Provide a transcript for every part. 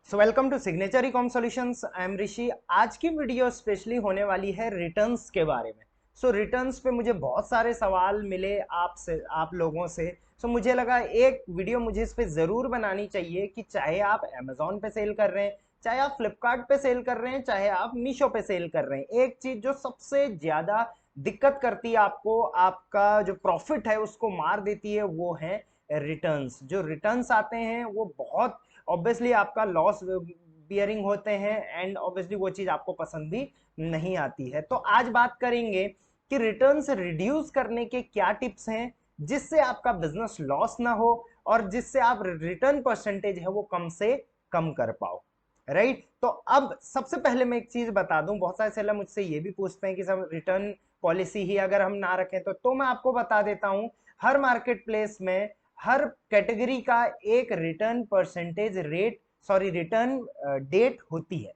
So welcome to signature ecom solutions. I am Rishi. आज की video specially होने वाली है रिटर्न्स के बारे में। रिटर्न्स पे मुझे बहुत सारे सवाल मिले आपसे, आप लोगों से। मुझे लगा एक वीडियो मुझे इस पे ज़रूर बनानी चाहिए कि चाहे आप अमेजोन पे सेल कर रहे हैं, चाहे आप फ्लिपकार्ट पे सेल कर रहे हैं, चाहे आप मीशो पे सेल कर रहे हैं, एक चीज़ जो सबसे ज़्यादा दिक्कत करती है आपको, आपका जो प्रॉफिट है उसको मार देती है, वो है रिटर्न्स। जो रिटर्न्स आते हैं वो बहुत ऑब्वियसली आपका लॉस बियरिंग होते हैं एंड ऑब्वियसली वो चीज आपको पसंद भी नहीं आती है। तो आज बात करेंगे कि रिटर्न्स रिड्यूस करने के क्या टिप्स हैं जिससे आपका बिजनेस लॉस ना हो और जिससे आप रिटर्न परसेंटेज है वो कम से कम कर पाओ। राइट तो अब सबसे पहले मैं एक चीज बता दूं, बहुत सारे सेलर मुझसे ये भी पूछते हैं कि सब रिटर्न पॉलिसी ही अगर हम ना रखें तो मैं आपको बता देता हूं, हर मार्केट प्लेस में हर कैटेगरी का एक return percentage rate, sorry return date होती है।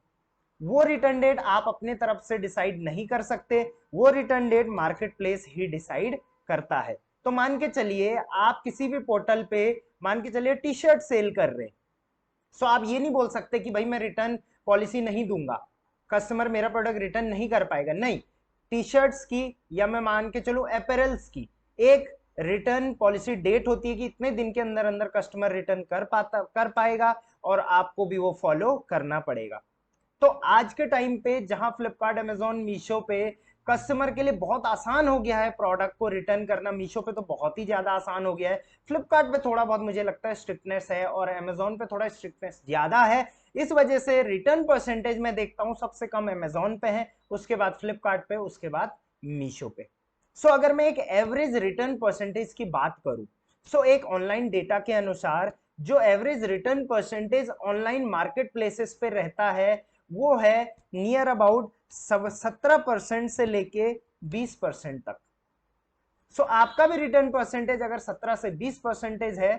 वो रिटर्न डेट आप अपने तरफ से डिसाइड नहीं कर सकते, वो रिटर्न डेट मार्केट प्लेस ही डिसाइड करता है। तो मान के चलिए आप किसी भी पोर्टल पे मान के चलिए टी शर्ट सेल कर रहे हैं, सो आप ये नहीं बोल सकते कि भाई मैं रिटर्न पॉलिसी नहीं दूंगा, कस्टमर मेरा प्रोडक्ट रिटर्न नहीं कर पाएगा। नहीं, टी शर्ट्स की या मैं मान के चलूं एपेरल्स की एक रिटर्न पॉलिसी डेट होती है कि इतने दिन के अंदर अंदर कस्टमर रिटर्न कर पाएगा और आपको भी वो फॉलो करना पड़ेगा। तो आज के टाइम पे जहां फ्लिपकार्ट, अमेजोन, मीशो पे कस्टमर के लिए बहुत आसान हो गया है प्रोडक्ट को रिटर्न करना, मीशो पे तो बहुत ही ज्यादा आसान हो गया है, फ्लिपकार्ट पे थोड़ा बहुत मुझे लगता है स्ट्रिक्टनेस है और अमेजोन पे थोड़ा स्ट्रिक्टनेस ज्यादा है। इस वजह से रिटर्न परसेंटेज में देखता हूं सबसे कम अमेजोन पे है, उसके बाद फ्लिपकार्ट पे, उसके बाद मीशो पे। अगर मैं एक एवरेज रिटर्न परसेंटेज की बात करूं, एक ऑनलाइन डेटा के अनुसार जो average return percentage online market places पे रहता है वो है नियर अबाउट 17% से लेके 20% तक। आपका भी रिटर्न परसेंटेज अगर 17 से 20% है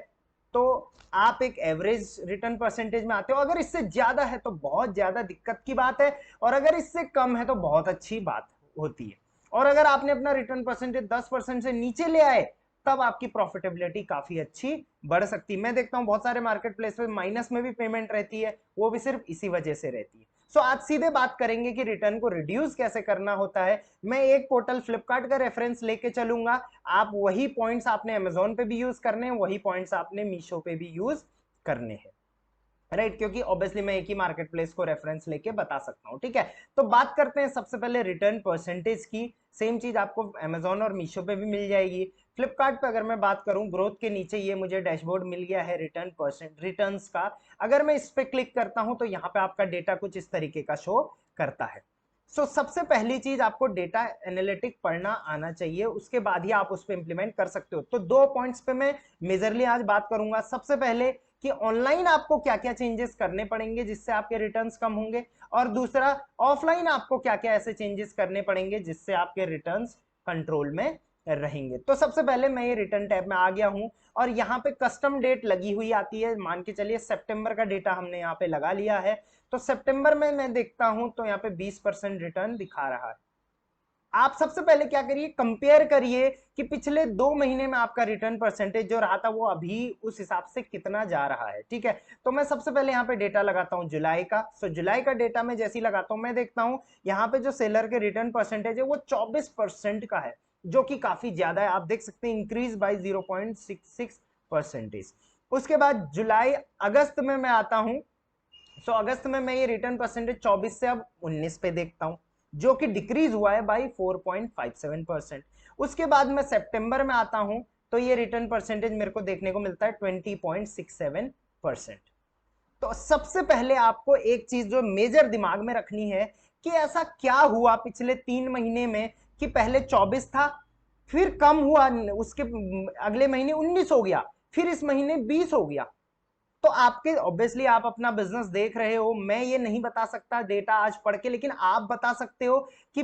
तो आप एक एवरेज रिटर्न परसेंटेज में आते हो। अगर इससे ज्यादा है तो बहुत ज्यादा दिक्कत की बात है, और अगर इससे कम है तो बहुत अच्छी बात होती है। और अगर आपने अपना रिटर्न परसेंटेज 10% से नीचे ले आए तब आपकी प्रॉफिटेबिलिटी काफी अच्छी बढ़ सकती है। मैं देखता हूं बहुत सारे मार्केट प्लेस में माइनस में भी पेमेंट रहती है, वो भी सिर्फ इसी वजह से रहती है। आज सीधे बात करेंगे कि रिटर्न को रिड्यूस कैसे करना होता है। मैं एक पोर्टल फ्लिपकार्ट का रेफरेंस लेके चलूंगा, आप वही पॉइंट्स आपने अमेजोन पे भी यूज करने हैं, वही पॉइंट्स आपने मीशो पे भी यूज करने हैं। राइट क्योंकि ऑब्वियसली मैं एक ही मार्केट प्लेस को रेफरेंस लेके बता सकता हूं। ठीक है, तो बात करते हैं सबसे पहले रिटर्न परसेंटेज की। सेम चीज आपको अमेजोन और मीशो पे भी मिल जाएगी। फ्लिपकार्ट पे अगर मैं बात करूं, ग्रोथ के नीचे ये मुझे डैशबोर्ड मिल गया है रिटर्न्स का। अगर मैं इस पे क्लिक करता हूं तो यहाँ पे आपका डेटा कुछ इस तरीके का शो करता है। सबसे पहली चीज आपको डेटा एनालिटिक पढ़ना आना चाहिए, उसके बाद ही आप उस पर इंप्लीमेंट कर सकते हो। तो दो पॉइंट्स पे मैं मेजरली आज बात करूंगा। सबसे पहले कि ऑनलाइन आपको क्या क्या चेंजेस करने पड़ेंगे जिससे आपके रिटर्न्स कम होंगे, और दूसरा ऑफलाइन आपको क्या क्या ऐसे चेंजेस करने पड़ेंगे जिससे आपके रिटर्न्स कंट्रोल में रहेंगे। तो सबसे पहले मैं ये रिटर्न टैब में आ गया हूं और यहाँ पे कस्टम डेट लगी हुई आती है। मान के चलिए सितंबर का डेटा हमने यहाँ पे लगा लिया है, तो सितंबर में मैं देखता हूं तो यहाँ पे 20% रिटर्न दिखा रहा है। आप सबसे पहले क्या करिए, कंपेयर करिए कि पिछले 2 महीने में आपका रिटर्न परसेंटेज जो रहा था वो अभी उस हिसाब से कितना जा रहा है। ठीक है, तो मैं सबसे पहले यहाँ पे डेटा लगाता हूँ जुलाई का। जुलाई का डेटा मैं जैसे ही लगाता हूँ मैं देखता हूँ यहाँ पे जो सेलर के रिटर्न परसेंटेज है वो 24% का है, जो कि काफी ज्यादा है। आप देख सकते हैं इंक्रीज बाई 0.66%। उसके बाद जुलाई अगस्त में मैं आता हूं, अगस्त में मैं ये रिटर्न परसेंटेज 24 से अब 19 पे देखता हूं, जो कि डिक्रीज हुआ है बाई 4.57%। उसके बाद मैं सितंबर में आता हूं तो ये रिटर्न परसेंटेज मेरे को देखने को मिलता है 20.67%। तो सबसे पहले आपको एक चीज जो मेजर दिमाग में रखनी है कि ऐसा क्या हुआ पिछले 3 महीने में कि पहले 24 था, फिर कम हुआ, उसके अगले महीने 19 हो गया, फिर इस महीने 20 हो गया। तो आपके ऑब्वियसली आप अपना बिजनेस देख रहे हो, मैं ये नहीं बता सकता डेटा आज पढ़ के, लेकिन आप बता सकते हो कि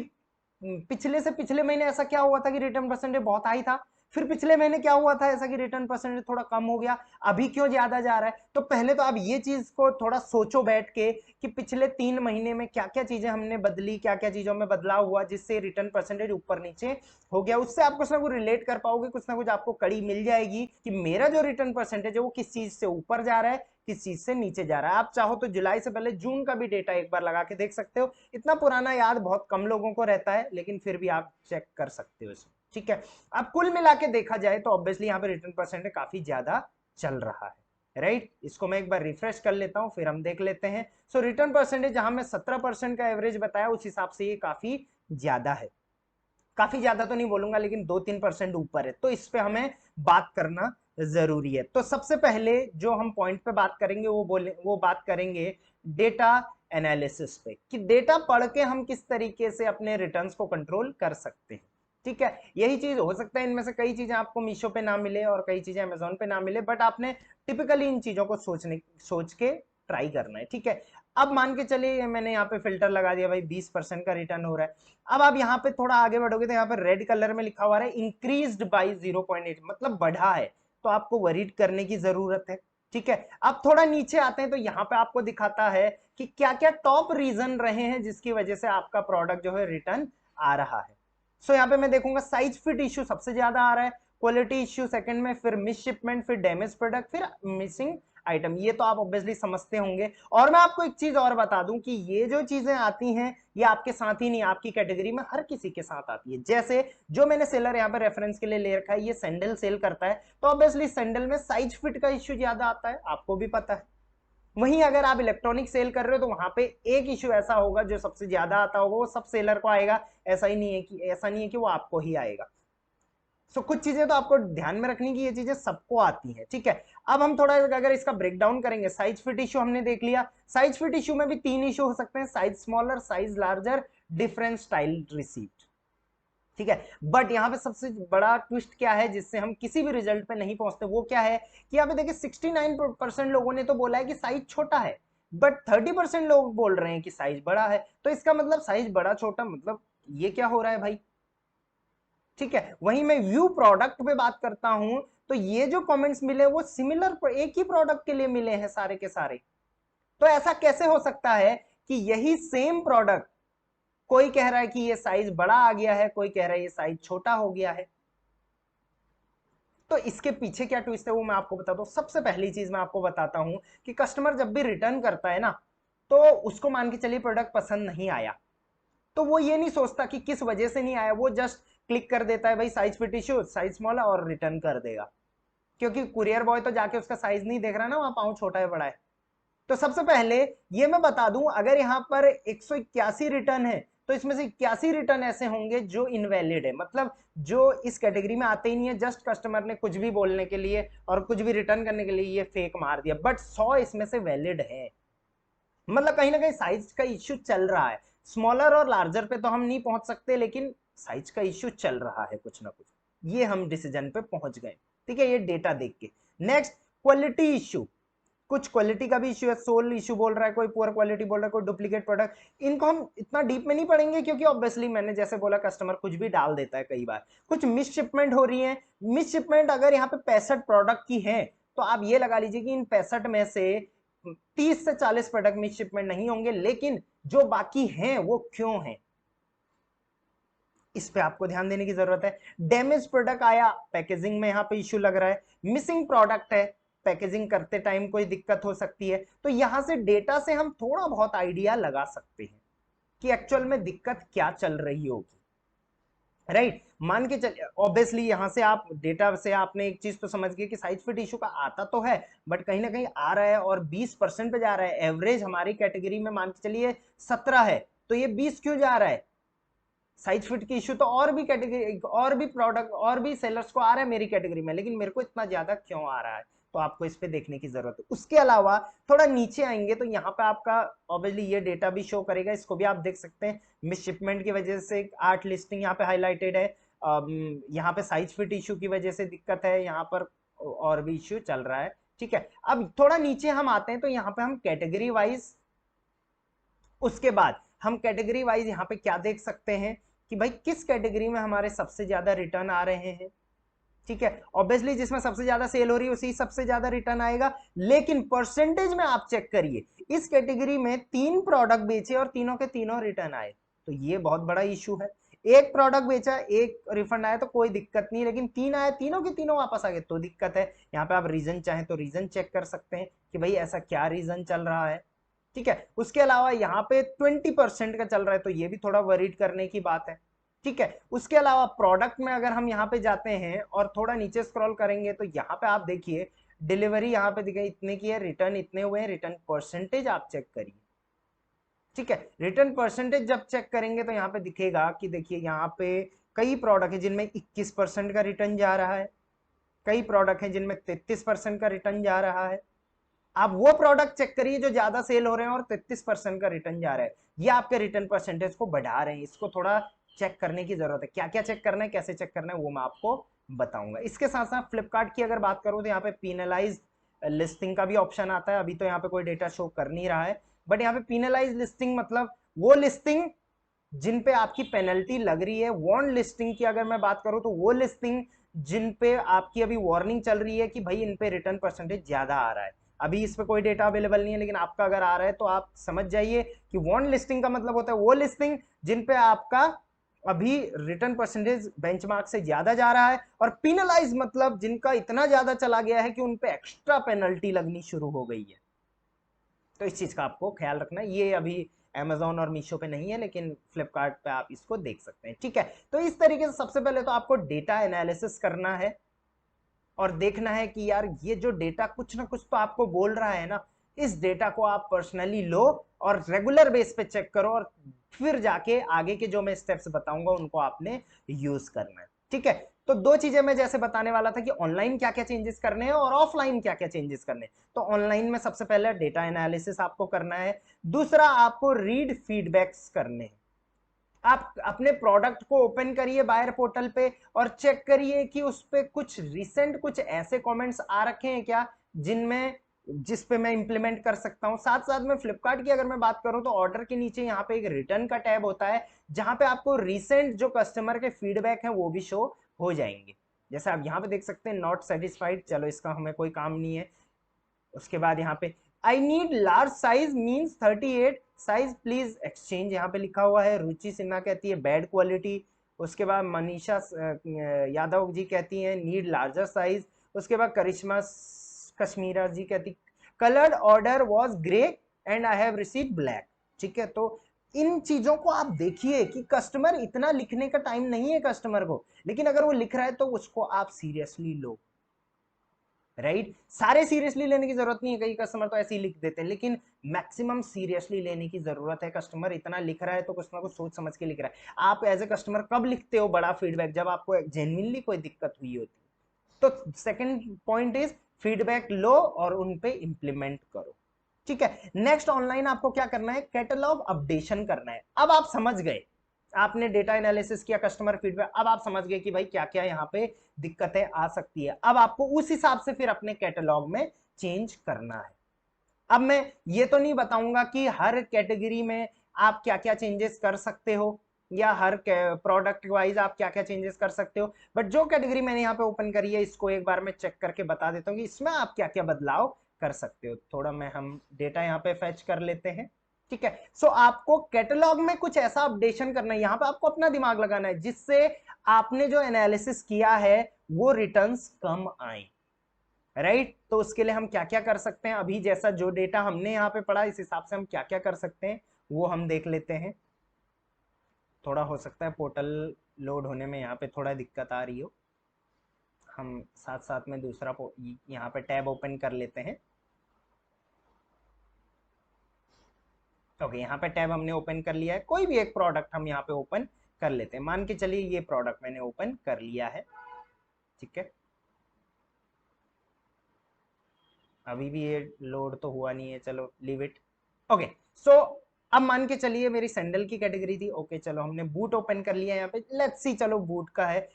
पिछले से पिछले महीने ऐसा क्या हुआ था कि रिटर्न परसेंटेज बहुत हाई था, फिर पिछले महीने क्या हुआ था ऐसा कि रिटर्न परसेंटेज थोड़ा कम हो गया, अभी क्यों ज्यादा जा रहा है? तो पहले तो आप ये चीज को थोड़ा सोचो बैठ के कि पिछले 3 महीने में क्या क्या चीजें हमने बदली, क्या क्या चीजों में बदलाव हुआ जिससे रिटर्न परसेंटेज ऊपर नीचे हो गया। उससे आप कुछ ना कुछ रिलेट कर पाओगे, कुछ ना कुछ आपको कड़ी मिल जाएगी कि मेरा जो रिटर्न परसेंटेज है वो किस चीज से ऊपर जा रहा है, किस चीज से नीचे जा रहा है। आप चाहो तो जुलाई से पहले जून का भी डेटा एक बार लगा के देख सकते हो, इतना पुराना याद बहुत कम लोगों को रहता है, लेकिन फिर भी आप चेक कर सकते हो इसमें, ठीक है। अब कुल मिला के देखा जाए तो ऑब्वियसली यहाँ पे रिटर्न परसेंटेज काफी ज्यादा चल रहा है, राइट। इसको मैं एक बार रिफ्रेश कर लेता हूं, फिर हम देख लेते हैं। सो रिटर्न परसेंटेज जहां मैं 17% का एवरेज बताया, उस हिसाब से ये काफी ज्यादा है। काफी ज्यादा तो नहीं बोलूंगा, लेकिन 2-3% ऊपर है, तो इस पे हमें बात करना जरूरी है। तो सबसे पहले जो हम पॉइंट पे बात करेंगे वो बात करेंगे डेटा एनालिसिस पे, कि डेटा पढ़ के हम किस तरीके से अपने रिटर्न्स को कंट्रोल कर सकते हैं, ठीक है। यही चीज हो सकता है इनमें से कई चीजें आपको मीशो पे ना मिले और कई चीजें अमेजोन पे ना मिले, बट आपने टिपिकली इन चीजों को सोच के ट्राई करना है, ठीक है। अब मान के चलिए मैंने यहाँ पे फिल्टर लगा दिया भाई 20% का रिटर्न हो रहा है। अब आप यहाँ पे थोड़ा आगे बढ़ोगे तो यहाँ पे रेड कलर में लिखा हुआ है इंक्रीज्ड बाय 0.8, मतलब बढ़ा है, तो आपको वरीड करने की जरूरत है, ठीक है। अब थोड़ा नीचे आते हैं तो यहाँ पे आपको दिखाता है कि क्या क्या टॉप रीजन रहे हैं जिसकी वजह से आपका प्रोडक्ट जो है रिटर्न आ रहा है। सो यहाँ पे मैं देखूंगा साइज फिट इश्यू सबसे ज्यादा आ रहा है, क्वालिटी इश्यू सेकंड में, फिर मिस शिपमेंट, फिर डैमेज प्रोडक्ट, फिर मिसिंग आइटम। ये तो आप ऑब्वियसली समझते होंगे। और मैं आपको एक चीज और बता दूं कि ये जो चीजें आती हैं ये आपके साथ ही नहीं, आपकी कैटेगरी में हर किसी के साथ आती है। जैसे जो मैंने सेलर यहाँ पे रेफरेंस के लिए ले रखा है, ये सैंडल सेल करता है, तो ऑब्वियसली सैंडल में साइज फिट का इश्यू ज्यादा आता है, आपको भी पता है। वहीं अगर आप इलेक्ट्रॉनिक सेल कर रहे हो तो वहां पे एक इश्यू ऐसा होगा जो सबसे ज्यादा आता होगा, वो सब सेलर को आएगा, ऐसा नहीं है कि वो आपको ही आएगा। सो कुछ चीजें तो आपको ध्यान में रखनी की ये चीजें सबको आती हैं, ठीक है। अब हम थोड़ा अगर इसका ब्रेकडाउन करेंगे, साइज फिट इश्यू हमने देख लिया। साइज फिट इश्यू में भी 3 इश्यू हो सकते हैं, size smaller, size larger, different style receipt, ठीक है। बट यहाँ पे सबसे बड़ा ट्विस्ट क्या है जिससे हम किसी भी रिजल्ट पे नहीं पहुंचते, वो क्या है कि यहाँ पे देखिए 69% लोगों ने तो बोला है कि साइज छोटा है, बट 30% लोग बोल रहे हैं कि साइज बड़ा है। तो इसका मतलब साइज बड़ा छोटा मतलब ये क्या हो रहा है भाई, ठीक है। वहीं मैं व्यू प्रोडक्ट पे बात करता हूं तो ये जो कमेंट्स मिले वो सिमिलर एक ही प्रोडक्ट के लिए मिले हैं सारे के सारे। तो ऐसा कैसे हो सकता है कि यही सेम प्रोडक्ट, कोई कह रहा है कि ये साइज बड़ा आ गया है, कोई कह रहा है ये साइज छोटा हो गया है। तो इसके पीछे क्या ट्विस्ट है वो मैं आपको बताता हूं। सबसे पहली चीज मैं आपको बताता हूं कि कस्टमर जब भी रिटर्न करता है ना, तो उसको मान के चलिए प्रोडक्ट पसंद नहीं आया, तो वो ये नहीं सोचता कि किस वजह से नहीं आया, वो जस्ट क्लिक कर देता है भाई size fit issue, size small है, और रिटर्न कर देगा। क्योंकि कुरियर बॉय तो जाके उसका साइज नहीं देख रहा ना वहां पाँव छोटा है बड़ा है। तो सबसे पहले ये मैं बता दूं, अगर यहां पर 181 रिटर्न है तो इसमें से 81 रिटर्न ऐसे होंगे जो इनवैलिड है, मतलब जो इस कैटेगरी में आते ही नहीं है, जस्ट कस्टमर ने कुछ भी बोलने के लिए और कुछ भी रिटर्न करने के लिए ये फेक मार दिया, बट 100 इसमें से वैलिड है। मतलब कहीं ना कहीं साइज का इश्यू चल रहा है। स्मॉलर और लार्जर पे तो हम नहीं पहुंच सकते, लेकिन साइज का इश्यू चल रहा है कुछ ना कुछ, ये हम डिसीजन पे पहुंच गए, ठीक है, ये डेटा देख के। Next, quality issue. कुछ क्वालिटी का भी इश्यू है, सोल इश्यू बोल रहा है, कोई पुअर क्वालिटी बोल रहा है, कोई डुप्लीकेट प्रोडक्ट। इनको हम इतना डीप में नहीं पढ़ेंगे क्योंकि ऑब्वियसली मैंने जैसे बोला कस्टमर कुछ भी डाल देता है कई बार। कुछ मिस शिपमेंट हो रही है। मिस शिपमेंट अगर यहाँ पे 65 प्रोडक्ट की है तो आप ये लगा लीजिए कि इन 65 में से 30 से 40 प्रोडक्ट मिस शिपमेंट नहीं होंगे, लेकिन जो बाकी हैं वो क्यों हैं, इस पे आपको ध्यान देने की जरूरत है। डैमेज प्रोडक्ट आया, पैकेजिंग में यहाँ पे इश्यू लग रहा है। मिसिंग प्रोडक्ट है, पैकेजिंग करते टाइम कोई दिक्कत हो सकती है। तो यहां से डेटा से हम थोड़ा बहुत आइडिया लगा सकते हैं कि एक्चुअल में दिक्कत क्या चल रही होगी, राइट। मान के चलिए ऑब्वियसली यहां से आप डेटा से आपने एक चीज तो समझ गए कि साइज फिट इशू का आता तो है, बट कहीं ना कहीं आ रहा है और 20% पे जा रहा है। एवरेज हमारी कैटेगरी में मान के चलिए 17 है, तो ये 20 क्यों जा रहा है? साइज फिट की इश्यू तो और भी कैटेगरी, और भी प्रोडक्ट, और भी सेलर्स को आ रहा है मेरी कैटेगरी में, लेकिन मेरे को इतना ज्यादा क्यों आ रहा है? तो आपको इस पे देखने की जरूरत है। उसके अलावा थोड़ा नीचे आएंगे तो यहाँ पे आपका ऑब्वियसली ये डेटा भी शो करेगा, इसको भी आप देख सकते हैं। मिस शिपमेंट की वजह से 8 लिस्टिंग यहाँ पे हाईलाइटेड है। यहाँ पे साइज फिट इश्यू की वजह से दिक्कत है, यहाँ पर और भी इश्यू चल रहा है, ठीक है। अब थोड़ा नीचे हम आते हैं तो यहाँ पे हम कैटेगरी वाइज, उसके बाद हम कैटेगरी वाइज यहाँ पे क्या देख सकते हैं कि भाई किस कैटेगरी में हमारे सबसे ज्यादा रिटर्न आ रहे हैं। ठीक है, ऑब्वियसली जिसमें सबसे ज्यादा सेल हो रही है उसी सबसे ज्यादा रिटर्न आएगा। लेकिन परसेंटेज में आप चेक करिए, इस कैटेगरी में 3 प्रोडक्ट बेचे और तीनों के तीनों रिटर्न आए, तो ये बहुत बड़ा इशू है। एक प्रोडक्ट बेचा, एक रिफंड आया तो कोई दिक्कत नहीं, लेकिन 3 आए, तीनों के तीनों वापस आ गए तो दिक्कत है। यहाँ पे आप रीजन चाहें तो रीजन चेक कर सकते हैं कि भाई ऐसा क्या रीजन चल रहा है। ठीक है, उसके अलावा यहाँ पे 20% का चल रहा है तो ये भी थोड़ा वरीड करने की बात है। ठीक है, उसके अलावा प्रोडक्ट में अगर हम यहाँ पे जाते हैं और थोड़ा नीचे स्क्रॉल करेंगे तो यहाँ पे आप देखिए डिलीवरी यहाँ पे दिखे इतने की है, रिटर्न इतने हुए हैं, रिटर्न परसेंटेज आप चेक करिए। ठीक है, रिटर्न परसेंटेज जब चेक करेंगे तो यहाँ पे दिखेगा कि देखिए यहाँ पे कई प्रोडक्ट है जिनमें 21% का रिटर्न जा रहा है, कई प्रोडक्ट है जिनमें 33% का रिटर्न जा रहा है। आप वो प्रोडक्ट चेक करिए जो ज्यादा सेल हो रहे हैं और 33% का रिटर्न जा रहा है, ये आपके रिटर्न परसेंटेज को बढ़ा रहे हैं। इसको थोड़ा चेक करने की जरूरत है। क्या क्या चेक करना है, कैसे चेक करना है, वो मैं आपको बताऊंगा। इसके साथ साथ फ्लिपकार्ट की अगर बात करूं तो यहाँ पे पीनलाइज लिस्टिंग का भी ऑप्शन आता है। अभी तो यहाँ पे कोई डेटा शो कर नहीं रहा है, बट यहाँ पे पीनलाइज लिस्टिंग मतलब वो लिस्टिंग जिन पे आपकी पेनल्टी लग रही है। वार्न लिस्टिंग की अगर मैं बात करूं तो वो लिस्टिंग जिन पे आपकी अभी वार्निंग चल रही है कि भाई इन पे रिटर्न परसेंटेज ज्यादा आ रहा है। अभी इस पे कोई डेटा अवेलेबल नहीं है, लेकिन आपका अगर आ रहा है तो आप समझ जाइए कि वार्न लिस्टिंग का मतलब होता है वो लिस्टिंग जिन पे आपका अभी रिटर्न परसेंटेज बेंचमार्क से ज्यादा जा रहा है, और पिनलाइज मतलब जिनका इतना ज्यादा चला गया है कि उन पे एक्स्ट्रा पेनल्टी लगनी शुरू हो गई है। तो इस चीज का आपको ख्याल रखना है। ये अभी Amazon और मीशो पे नहीं है, लेकिन फ्लिपकार्ट पे आप इसको देख सकते हैं। ठीक है, तो इस तरीके से सबसे पहले तो आपको डेटा एनालिसिस करना है और देखना है कि यार ये जो डेटा कुछ ना कुछ तो आपको बोल रहा है ना, इस डेटा को आप पर्सनली लो और रेगुलर बेस पे चेक करो, और फिर जाके आगे के जो मैं स्टेप्स बताऊंगा उनको आपने यूज करना है। ठीक है, तो दो चीजें मैं जैसे बताने वाला था कि ऑनलाइन क्या क्या चेंजेस करने हैं और ऑफलाइन क्या क्या चेंजेस करने हैं। तो ऑनलाइन में सबसे पहले डेटा एनालिसिस आपको करना है, दूसरा आपको रीड फीडबैक्स करने हैं। आप अपने प्रोडक्ट को ओपन करिए बायर पोर्टल पे और चेक करिए कि उस पे कुछ रिसेंट कुछ ऐसे कमेंट्स आ रखे हैं क्या जिनमें जिस पे मैं इंप्लीमेंट कर सकता हूं। साथ साथ में फ्लिपकार्ट की अगर मैं बात करूं तो ऑर्डर के नीचे यहाँ पे एक रिटर्न का टैब होता है, जहां पे आपको रिसेंट जो कस्टमर के फीडबैक हैं वो भी शो हो जाएंगे। जैसे आप यहाँ पे देख सकते हैं नॉट सेटिस्फाइड, चलो इसका हमें कोई काम नहीं है। उसके बाद यहाँ पे I need large size means 38 size please exchange यहाँ पे लिखा हुआ है। रुचि सिन्हा कहती है बैड क्वालिटी। उसके बाद मनीषा यादव जी कहती हैं नीड लार्जर साइज। उसके बाद करिश्मा कश्मीरा जी कहती coloured order was grey and I have received black. ठीक है, तो इन चीजों को आप देखिए कि कस्टमर इतना लिखने का टाइम नहीं है कस्टमर को, लेकिन अगर वो लिख रहा है तो उसको आप सीरियसली लो। राइट, सारे सीरियसली लेने की जरूरत नहीं है, कई कस्टमर तो ऐसे ही लिख देते हैं, लेकिन मैक्सिमम सीरियसली लेने की जरूरत है। कस्टमर इतना लिख रहा है तो कुछ ना कुछ सोच समझ के लिख रहा है। आप एज ए कस्टमर कब लिखते हो बड़ा फीडबैक, जब आपको जेन्युइनली कोई दिक्कत हुई होती है। तो सेकंड पॉइंट इज फीडबैक लो और उन पे इंप्लीमेंट करो। ठीक है, नेक्स्ट ऑनलाइन आपको क्या करना है, कैटलॉग अपडेशन करना है। अब आप समझ गए, आपने डेटा एनालिसिस किया, कस्टमर फीडबैक, अब आप समझ गए कि भाई क्या क्या यहाँ पे दिक्कतें आ सकती है। अब आपको उस हिसाब से फिर अपने कैटलॉग में चेंज करना है। अब मैं ये तो नहीं बताऊंगा कि हर कैटेगरी में आप क्या क्या चेंजेस कर सकते हो या हर प्रोडक्ट वाइज आप क्या क्या चेंजेस कर सकते हो, बट जो कैटेगरी मैंने यहाँ पे ओपन करी है इसको एक बार मैं चेक करके बता देता हूँ कि इसमें आप क्या क्या बदलाव कर सकते हो। थोड़ा मैं हम डेटा यहाँ पे फैच कर लेते हैं। ठीक है, सो आपको कैटलॉग में कुछ ऐसा अपडेशन करना है, यहाँ पे आपको अपना दिमाग लगाना है जिससे आपने जो एनालिसिस किया है वो रिटर्न्स कम आए। राइट, तो उसके लिए हम क्या क्या कर सकते हैं, अभी जैसा जो डेटा हमने यहाँ पे पढ़ा इस हिसाब से हम क्या क्या कर सकते हैं वो हम देख लेते हैं। थोड़ा हो सकता है पोर्टल लोड होने में यहाँ पे थोड़ा दिक्कत आ रही हो, हम साथ साथ में दूसरा यहाँ पे टैब ओपन कर लेते हैं। ओके, यहाँ पे टैब हमने ओपन कर लिया है, कोई भी एक प्रोडक्ट हम यहाँ पे ओपन कर लेते हैं। मान के चलिए ये प्रोडक्ट मैंने ओपन कर लिया है। ठीक है, अभी भी ये लोड तो हुआ नहीं है, चलो लीव इट। ओके, सो अब मान के चलिए मेरी सैंडल की कैटेगरी थी। ओके, चलो हमने बूट ओपन कर लिया यहाँ पे, लेट्स सी, चलो बूट का है।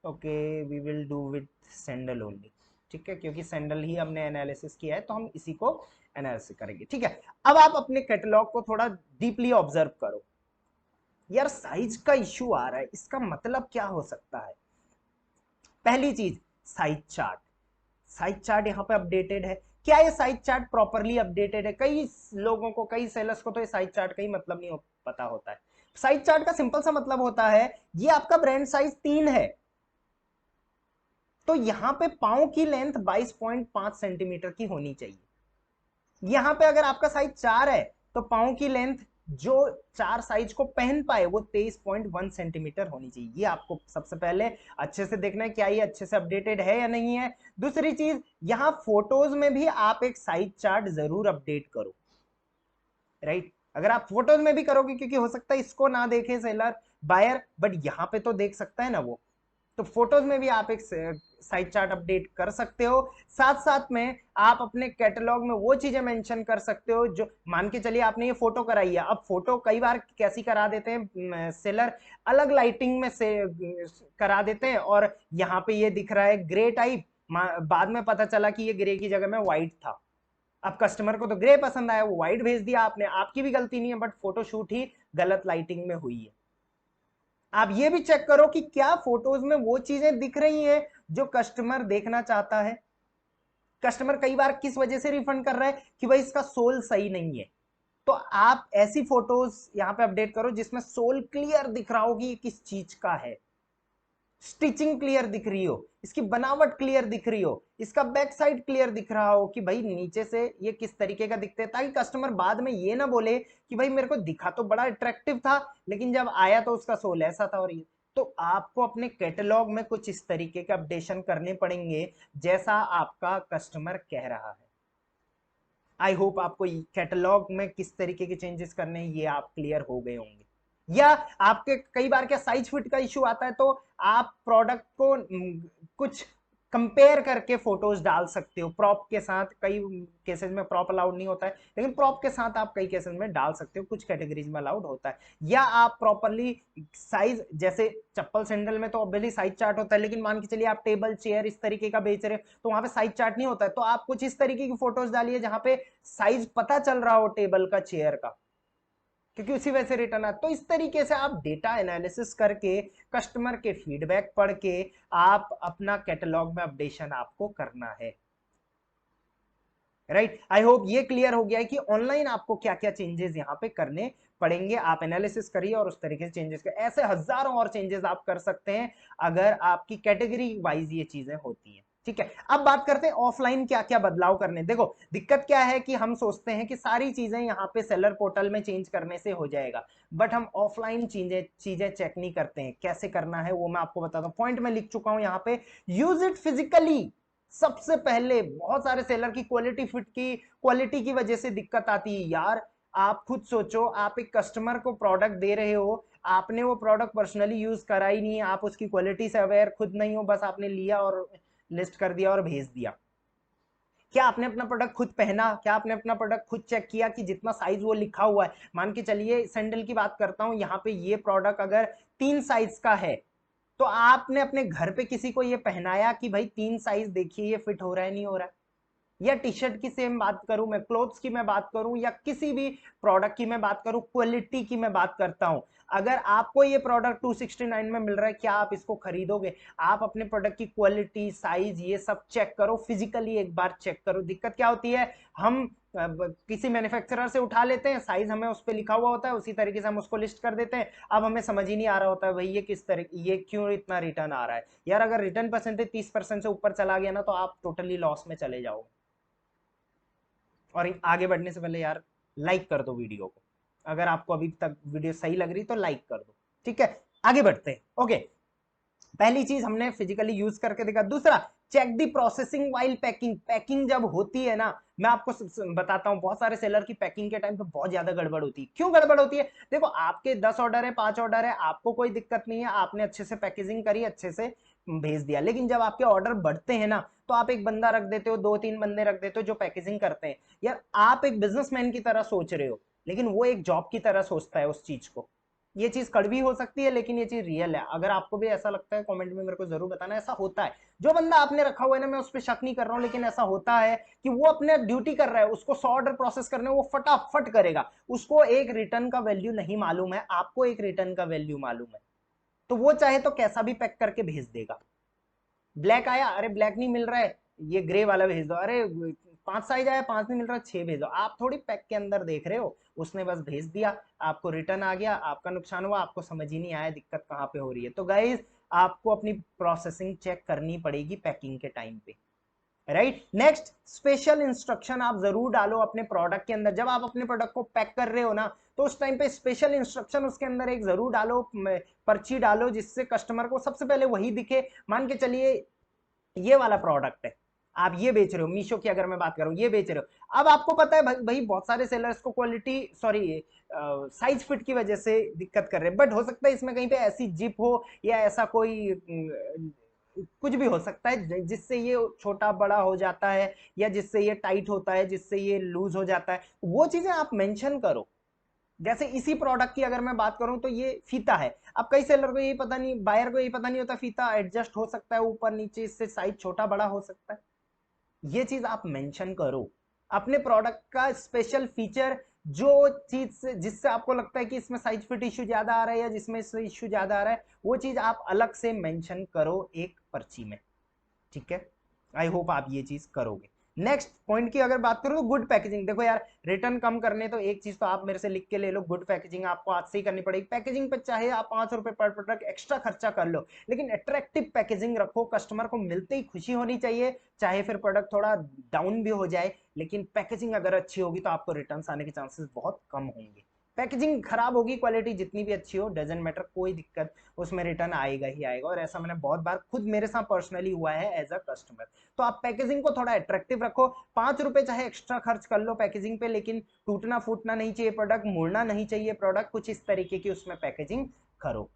Okay, we will do with sandal only. ठीक है, क्योंकि सैंडल ही हमने एनालिसिस किया है तो हम इसी को एनालिसिस करेंगे। ठीक है, अब आप अपने कैटलॉग को थोड़ा डीपली ऑब्जर्व करो। यार साइज का इश्यू आ रहा है, इसका मतलब क्या हो सकता है। पहली चीज साइज चार्ट। साइज चार्ट यहाँ पे अपडेटेड है क्या? ये साइज चार्ट प्रॉपरली अपडेटेड है? कई लोगों को, कई सेलर्स को तो ये साइज चार्ट का ही मतलब नहीं पता होता है। साइज चार्ट का सिंपल सा मतलब होता है, ये आपका ब्रांड साइज 3 है, तो यहां पे पांव की लेंथ 22.5 सेंटीमीटर की होनी चाहिए। यहां पे अगर आपका साइज 4 है तो पांव की लेंथ जो 4 साइज को पहन पाए वो 23.1 सेंटीमीटर होनी चाहिए। ये आपको सबसे पहले अच्छे से देखना है क्या ये अच्छे से अपडेटेड है या नहीं है। दूसरी चीज, यहां फोटोज में भी आप एक साइज चार्ट जरूर अपडेट करो, राइट? अगर आप फोटोज में भी करोगे, क्योंकि हो सकता है इसको ना देखे सेलर बायर, बट यहां पे तो देख सकता है ना वो, तो फोटोज में भी आप एक साइज चार्ट अपडेट कर सकते हो। साथ साथ में आप अपने कैटलॉग में वो चीजें मेंशन कर सकते हो जो, मान के चलिए आपने ये फोटो कराई है, अब फोटो कई बार कैसी करा देते हैं सेलर, अलग लाइटिंग में से करा देते हैं और यहाँ पे ये दिख रहा है ग्रे टाइप, बाद में पता चला कि ये ग्रे की जगह में व्हाइट था। अब कस्टमर को तो ग्रे पसंद आया, वो व्हाइट भेज दिया आपने, आपकी भी गलती नहीं है, बट फोटोशूट ही गलत लाइटिंग में हुई है। आप ये भी चेक करो कि क्या फोटोज में वो चीजें दिख रही हैं जो कस्टमर देखना चाहता है। कस्टमर कई बार किस वजह से रिफंड कर रहा है कि भाई इसका सोल सही नहीं है, तो आप ऐसी फोटोज यहां पे अपडेट करो जिसमें सोल क्लियर दिख रहा हो कि ये किस चीज का है, स्टिचिंग क्लियर दिख रही हो, इसकी बनावट क्लियर दिख रही हो, इसका बैक साइड क्लियर दिख रहा हो कि भाई नीचे से ये किस तरीके का दिखते हैं, ताकि कस्टमर बाद में ये ना बोले कि भाई मेरे को दिखा तो बड़ा अट्रैक्टिव था लेकिन जब आया तो उसका सोल ऐसा था। और ये तो आपको अपने कैटलॉग में कुछ इस तरीके के अपडेशन करने पड़ेंगे जैसा आपका कस्टमर कह रहा है। आई होप आपको कैटलॉग में किस तरीके के चेंजेस करने हैं ये आप क्लियर हो गए होंगे। या आपके कई बार क्या साइज फिट का इश्यू आता है, तो आप प्रोडक्ट को कुछ कंपेयर करके फोटोज डाल सकते हो प्रॉप के साथ। कई केसेस में प्रॉप अलाउड नहीं होता है, लेकिन प्रॉप के साथ आप कई केसेस में डाल सकते हो, कुछ कैटेगरीज में अलाउड होता है। या आप प्रॉपरली साइज, जैसे चप्पल सैंडल में तो ऑब्वियसली साइज चार्ट होता है, लेकिन मान के चलिए आप टेबल चेयर इस तरीके का बेच रहे हो तो वहां पे साइज चार्ट नहीं होता है, तो आप कुछ इस तरीके की फोटोज डालिए जहां पे साइज पता चल रहा हो टेबल का, चेयर का, क्योंकि उसी वजह से रिटर्न आता। तो इस तरीके से आप डेटा एनालिसिस करके, कस्टमर के फीडबैक पढ़ के आप अपना कैटलॉग में अपडेशन आपको करना है, राइट? आई होप ये क्लियर हो गया है कि ऑनलाइन आपको क्या क्या चेंजेस यहां पे करने पड़ेंगे। आप एनालिसिस करिए और उस तरीके से चेंजेस कर, ऐसे हजारों और चेंजेस आप कर सकते हैं अगर आपकी कैटेगरी वाइज ये चीजें होती हैं, ठीक है? अब बात करते हैं ऑफलाइन क्या क्या बदलाव करने। देखो दिक्कत क्या है कि हम सोचते हैं कि सारी चीजें यहाँ पे सेलर पोर्टल में चेंज करने से हो जाएगा, बट हम ऑफलाइन चीजें चेक नहीं करते हैं। कैसे करना है वो मैं आपको बताता हूँ, पॉइंट में लिख चुका हूं यहाँ पे। Use it physically. सबसे पहले बहुत सारे सेलर की क्वालिटी की वजह से दिक्कत आती है यार। आप खुद सोचो, आप एक कस्टमर को प्रोडक्ट दे रहे हो, आपने वो प्रोडक्ट पर्सनली यूज करा ही नहीं, आप उसकी क्वालिटी से अवेयर खुद नहीं हो, बस आपने लिया और लिस्ट कर दिया और भेज दिया। क्या आपने अपना प्रोडक्ट खुद पहना? क्या आपने अपना प्रोडक्ट खुद चेक किया कि जितना साइज वो लिखा हुआ है, मान के चलिए सैंडल की बात करता हूं, यहाँ पे ये प्रोडक्ट अगर 3 साइज का है, तो आपने अपने घर पे किसी को ये पहनाया कि भाई 3 साइज देखिए ये फिट हो रहा है नहीं हो रहा है? या टी शर्ट की सेम बात करूं मैं, क्लोथ्स की मैं बात करूं, या किसी भी प्रोडक्ट की मैं बात करूं, क्वालिटी की मैं बात करता हूं, अगर आपको ये प्रोडक्ट 269 में मिल रहा है, क्या आप इसको खरीदोगे? आप अपने प्रोडक्ट की क्वालिटी, साइज, ये सब चेक करो, फिजिकली एक बार चेक करो। दिक्कत क्या होती है, हम किसी मैन्युफैक्चरर से उठा लेते हैं, साइज हमें उस पर लिखा हुआ होता है, उसी तरीके से हम उसको लिस्ट कर देते हैं। अब हमें समझ ही नहीं आ रहा होता है भाई ये किस तरह, ये क्यों इतना रिटर्न आ रहा है यार। अगर रिटर्न परसेंटेज 30% से ऊपर चला गया ना, तो आप टोटली लॉस में चले जाओगे। और आगे बढ़ने से पहले यार लाइक कर दो वीडियो को, अगर आपको अभी तक वीडियो सही लग रही तो लाइक कर दो, ठीक है? आगे बढ़ते हैं। ओके, पहली चीज हमने फिजिकली यूज करके देखा। दूसरा, check the processing while packing. Packing जब होती है ना, मैं आपको बताता हूं, बहुत सारे सेलर की पैकिंग के टाइम पे बहुत ज्यादा गड़बड़ होती है। क्यों गड़बड़ होती है? देखो आपके 10 ऑर्डर है, 5 ऑर्डर है, आपको कोई दिक्कत नहीं है, आपने अच्छे से पैकेजिंग करी, अच्छे से भेज दिया। लेकिन जब आपके ऑर्डर बढ़ते हैं ना, तो आप एक बंदा रख देते हो, 2-3 बंदे रख देते हो जो पैकेजिंग करते हैं। यार आप एक बिजनेसमैन की तरह सोच रहे हो, लेकिन वो एक जॉब की तरह सोचता है उस चीज को। ये चीज कड़वी हो सकती है लेकिन ये चीज रियल है। अगर आपको भी ऐसा लगता है कमेंट में मेरे को जरूर बताना। ऐसा होता है, जो बंदा आपने रखा हुआ है ना, मैं उस पर शक नहीं कर रहा हूं, लेकिन ऐसा होता है कि वो अपने ड्यूटी कर रहा है, उसको 100 ऑर्डर प्रोसेस करने, वो फटाफट करेगा, उसको एक रिटर्न का वैल्यू नहीं मालूम है, आपको एक रिटर्न का वैल्यू मालूम है, तो वो चाहे तो कैसा भी पैक करके भेज देगा। ब्लैक आया, अरे ब्लैक नहीं मिल रहा है, ये ग्रे वाला भेज दो। अरे 5 साइज आया, 5 नहीं मिल रहा, 6 भेज दो। आप थोड़ी पैक के अंदर देख रहे हो, उसने बस भेज दिया, आपको रिटर्न आ गया, आपका नुकसान हुआ, आपको समझ ही नहीं आया दिक्कत कहाँ पे हो रही है। तो गाइज आपको अपनी प्रोसेसिंग चेक करनी पड़ेगी पैकिंग के टाइम पे, राइट। नेक्स्ट, स्पेशल इंस्ट्रक्शन आप जरूर डालो अपने प्रोडक्ट के अंदर। जब आप अपने प्रोडक्ट को पैक कर रहे हो ना, तो उस टाइम पे स्पेशल इंस्ट्रक्शन उसके अंदर एक जरूर डालो, पर्ची डालो, जिससे कस्टमर को सबसे पहले वही दिखे। मान के चलिए ये वाला प्रोडक्ट है, आप ये बेच रहे हो, मीशो की अगर मैं बात करूं, ये बेच रहे हो। अब आपको पता है भाई बहुत सारे सेलर्स को क्वालिटी सॉरी साइज फिट की वजह से दिक्कत कर रहे हैं, बट हो सकता है इसमें कहीं पे ऐसी जिप हो या ऐसा कोई कुछ भी हो सकता है जिससे ये छोटा बड़ा हो जाता है, या जिससे ये टाइट होता है, जिससे ये लूज हो जाता है, वो चीजें आप मेंशन करो। जैसे इसी प्रोडक्ट की अगर मैं बात करूं तो ये फीता है, अब कई सेलर को ये पता नहीं, बायर को ये पता नहीं होता फीता एडजस्ट हो सकता है ऊपर नीचे, इससे साइज छोटा बड़ा हो सकता है। ये चीज आप मेंशन करो अपने प्रोडक्ट का स्पेशल फीचर, जो चीज से जिससे आपको लगता है कि इसमें साइज फिट इश्यू ज्यादा आ रहा है या जिसमें इश्यू ज्यादा आ रहा है, वो चीज आप अलग से मेंशन करो एक पर्ची में, ठीक है। आई होप आप ये चीज करोगे। नेक्स्ट पॉइंट की अगर बात करूं तो गुड पैकेजिंग। देखो यार, रिटर्न कम करने तो एक चीज तो आप मेरे से लिख के ले लो, गुड पैकेजिंग आपको आज से ही करनी पड़ेगी। पैकेजिंग पे चाहे आप 5 रुपए पर प्रोडक्ट एक्स्ट्रा खर्चा कर लो, लेकिन अट्रैक्टिव पैकेजिंग रखो, कस्टमर को मिलते ही खुशी होनी चाहिए, चाहे फिर प्रोडक्ट थोड़ा डाउन भी हो जाए, लेकिन पैकेजिंग अगर अच्छी होगी तो आपको रिटर्न आने के चांसेस बहुत कम होंगे। पैकेजिंग खराब होगी, क्वालिटी जितनी भी अच्छी हो, डजेंट मैटर, कोई दिक्कत, उसमें रिटर्न आएगा ही आएगा। और ऐसा मैंने बहुत बार खुद मेरे साथ पर्सनली हुआ है एज अ कस्टमर। तो आप पैकेजिंग को थोड़ा अट्रैक्टिव रखो, 5 रुपए चाहे एक्स्ट्रा खर्च कर लो पैकेजिंग पे, लेकिन टूटना फूटना नहीं चाहिए प्रोडक्ट, मुड़ना नहीं चाहिए प्रोडक्ट, कुछ इस तरीके की उसमें पैकेजिंग करो।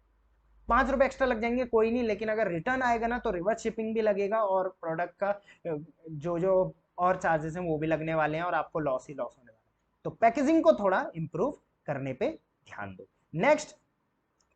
5 रुपए एक्स्ट्रा लग जाएंगे कोई नहीं, लेकिन अगर रिटर्न आएगा ना तो रिवर्स शिपिंग भी लगेगा, और प्रोडक्ट का जो जो और चार्जेस हैं वो भी लगने वाले हैं, और आपको लॉस ही लॉस होने वाला है। तो पैकेजिंग को थोड़ा इंप्रूव करने पे ध्यान दो। नेक्स्ट,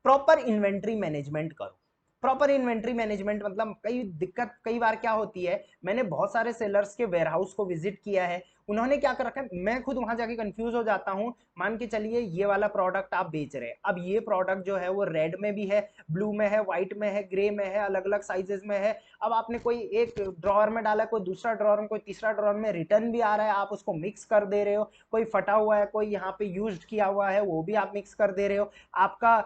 प्रॉपर इन्वेंट्री मैनेजमेंट करो। प्रॉपर इन्वेंट्री मैनेजमेंट मतलब कई दिक्कत कई बार क्या होती है, मैंने बहुत सारे सेलर्स के वेयरहाउस को विजिट किया है, उन्होंने क्या कर रखा है, मैं खुद वहां जाके कंफ्यूज हो जाता हूं। मान के चलिए ये वाला प्रोडक्ट आप बेच रहे हैं, अब ये प्रोडक्ट जो है वो रेड में भी है, ब्लू में है, व्हाइट में है, ग्रे में है, अलग अलग साइजेस में है। अब आपने कोई एक ड्रॉअर में डाला, कोई दूसरा ड्रॉअर में, कोई तीसरा ड्रॉअर में, रिटर्न भी आ रहा है, आप उसको मिक्स कर दे रहे हो, कोई फटा हुआ है, कोई यहाँ पे यूज्ड किया हुआ है, वो भी आप मिक्स कर दे रहे हो। आपका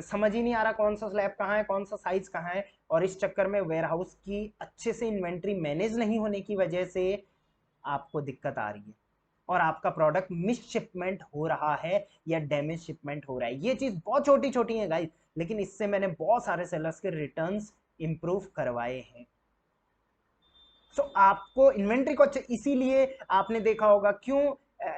समझ ही नहीं आ रहा कौन सा स्लैब कहाँ है, कौन सा साइज कहाँ है, और इस चक्कर में वेयरहाउस की अच्छे से इन्वेंट्री मैनेज नहीं होने की वजह से आपको दिक्कत आ रही है, और आपका प्रोडक्ट मिस शिपमेंट हो रहा है या डैमेज शिपमेंट हो रहा है। ये चीज बहुत छोटी छोटी है गाइस, लेकिन इससे मैंने बहुत सारे सेलर्स के रिटर्न्स इंप्रूव करवाए हैं। सो आपको इन्वेंट्री को अच्छा, इसीलिए आपने देखा होगा क्यों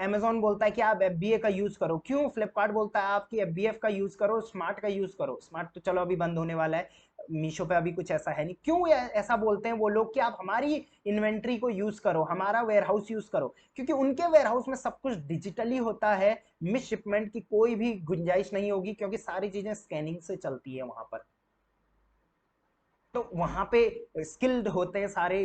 अमेजोन बोलता है कि आप एफबीए का यूज करो, क्यों फ्लिपकार्ट बोलता है आपकी एफबीएफ का यूज करो, स्मार्ट का यूज करो। स्मार्ट तो चलो अभी बंद होने वाला है, मीशो पे अभी कुछ ऐसा है नहीं। क्यों ऐसा बोलते हैं वो लोग कि आप हमारी इन्वेंट्री को यूज करो, हमारा वेयरहाउस यूज करो? क्योंकि उनके वेयरहाउस में सब कुछ डिजिटली होता है, मिस शिपमेंट की कोई भी गुंजाइश नहीं होगी, क्योंकि सारी चीजें स्कैनिंग से चलती है वहां पर। तो वहां पे स्किल्ड होते हैं सारे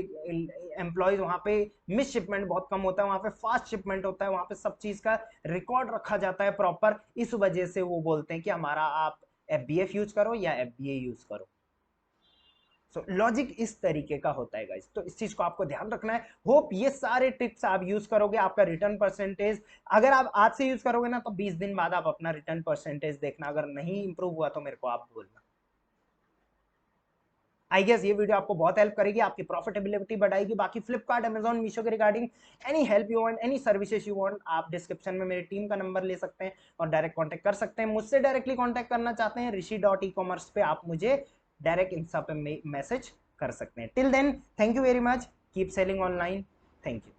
एम्प्लॉयज, वहां पे मिस शिपमेंट बहुत कम होता है, वहां पे फास्ट शिपमेंट होता है, वहां पे सब चीज का रिकॉर्ड रखा जाता है प्रॉपर। इस वजह से वो बोलते हैं कि हमारा आप एफबीएफ यूज करो या एफबीए यूज करो। सो लॉजिक इस तरीके का होता है गाइस, तो इस चीज को आपको ध्यान रखना है। होप ये सारे टिप्स आप यूज करोगे, आपका रिटर्न परसेंटेज अगर आप आज से यूज करोगे ना, तो 20 दिन बाद आप अपना रिटर्न परसेंटेज देखना, अगर नहीं इंप्रूव हुआ तो मेरे को आप बोलना। आई गेस ये वीडियो आपको बहुत हेल्प करेगी, आपकी प्रॉफिटेबिलिटी बढ़ाएगी। बाकी फ्लिपकार्ट, अमेजॉन, मीशो के regarding any help you want, any services you want, आप डिस्क्रिप्शन में मेरी टीम का नंबर ले सकते हैं और डायरेक्ट कांटेक्ट कर सकते हैं। मुझसे डायरेक्टली कांटेक्ट करना चाहते हैं rishi.ecommerce पे आप मुझे डायरेक्ट इंस्टा पे मैसेज कर सकते हैं। Till then, thank you very much, keep selling online, thank you.